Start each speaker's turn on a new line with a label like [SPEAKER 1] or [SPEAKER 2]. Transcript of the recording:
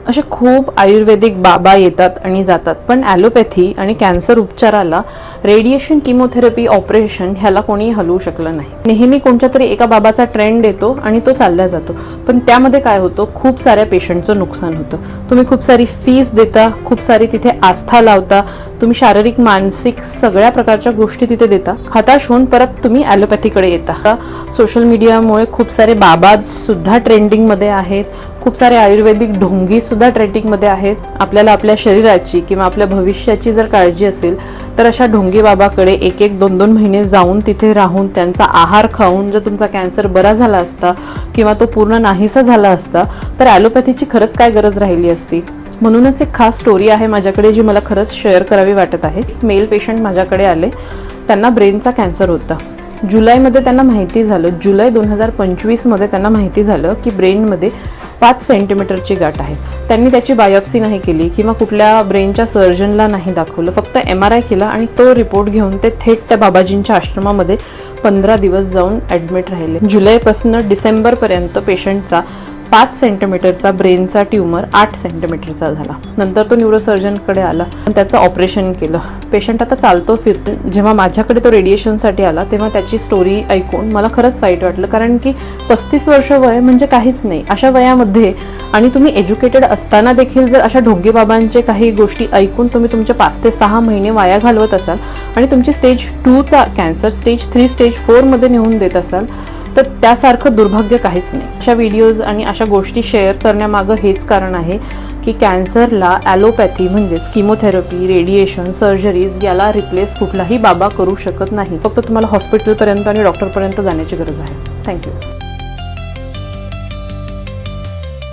[SPEAKER 1] असे खूप आयुर्वेदिक बाबा येतात आणि जातात, पण ॲलोपॅथी आणि कॅन्सर उपचाराला रेडिएशन, किमोथेरपी, ऑपरेशन ह्याला कोणी हलवू शकलं नाही. नेहमी कोणत्या तरी एका बाबाचा ट्रेंड येतो आणि तो चालला जातो, पण त्यामध्ये काय होतं, खूप साऱ्या पेशंटचं नुकसान होतं. तुम्ही खूप सारी फीस देता, खूप सारी तिथे आस्था लावता, तुम्ही शारीरिक मानसिक सगळ्या प्रकारच्या गोष्टी तिथे देता, हताश होऊन परत तुम्ही ॲलोपॅथीकडे येता. सोशल मीडियामुळे खूप सारे बाबा सुद्धा ट्रेंडिंगमध्ये आहेत, खूप सारे आयुर्वेदिक ढोंगी सुद्धा ट्रेंडिंगमध्ये आहेत. आपल्याला आपल्या शरीराची किंवा आपल्या भविष्याची जर काळजी असेल तर अशा ढोंगी बाबाकडे 1-1, 2-2 महिने जाऊन तिथे राहून त्यांचा आहार खाऊन जर तुमचा कॅन्सर बरा झाला असता किंवा तो पूर्ण नाहीसा झाला असता तर ॲलोपॅथीची खरंच काय गरज राहिली असती. म्हणूनच एक खास स्टोरी आहे माझ्याकडे जी मला खरंच शेअर करावी वाटत आहे. मेल पेशंट माझ्याकडे आले, त्यांना ब्रेनचा कॅन्सर होता. जुलैमध्ये त्यांना माहिती झालं, जुलै 2025मध्ये त्यांना माहिती झालं की ब्रेनमध्ये 5 सेंटीमीटरची गाठ आहे. त्यांनी त्याची बायोप्सी नाही केली किंवा कुठल्या ब्रेनच्या सर्जनला नाही दाखवलं, फक्त MRI केला आणि तो रिपोर्ट घेऊन ते थेट त्या बाबाजींच्या आश्रमामध्ये 15 दिवस जाऊन ॲडमिट राहिले. जुलैपासून डिसेंबरपर्यंत पेशंटचा 5 सेंटीमीटरचा ब्रेनचा ट्यूमर 8 सेंटीमीटरचा झाला. नंतर तो न्यूरोसर्जनकडे आला आणि त्याचं ऑपरेशन केलं. पेशंट आता चालतो फिरतो. जेव्हा माझ्याकडे तो रेडिएशनसाठी आला तेव्हा त्याची स्टोरी ऐकून मला खरंच वाईट वाटलं, कारण की 35 वर्ष वय म्हणजे काहीच नाही. अशा वयामध्ये आणि तुम्ही एज्युकेटेड असताना देखील जर अशा ढोंगी बाबांचे काही गोष्टी ऐकून तुम्ही तुमचे 5 ते 6 महिने वाया घालवत असाल आणि तुमची स्टेज 2चा कॅन्सर स्टेज 3, स्टेज 4मध्ये नेऊन देत असाल तर त्यासारखं दुर्भाग्य काहीच नाही. अशा व्हिडिओज आणि अशा गोष्टी शेअर करण्यामागं हेच कारण आहे की कॅन्सरला ॲलोपॅथी म्हणजेच किमोथेरपी, रेडिएशन, सर्जरीज याला रिप्लेस कुठलाही बाबा करू शकत नाही. फक्त तुम्हाला हॉस्पिटलपर्यंत आणि डॉक्टरपर्यंत जाण्याची गरज आहे. थँक्यू.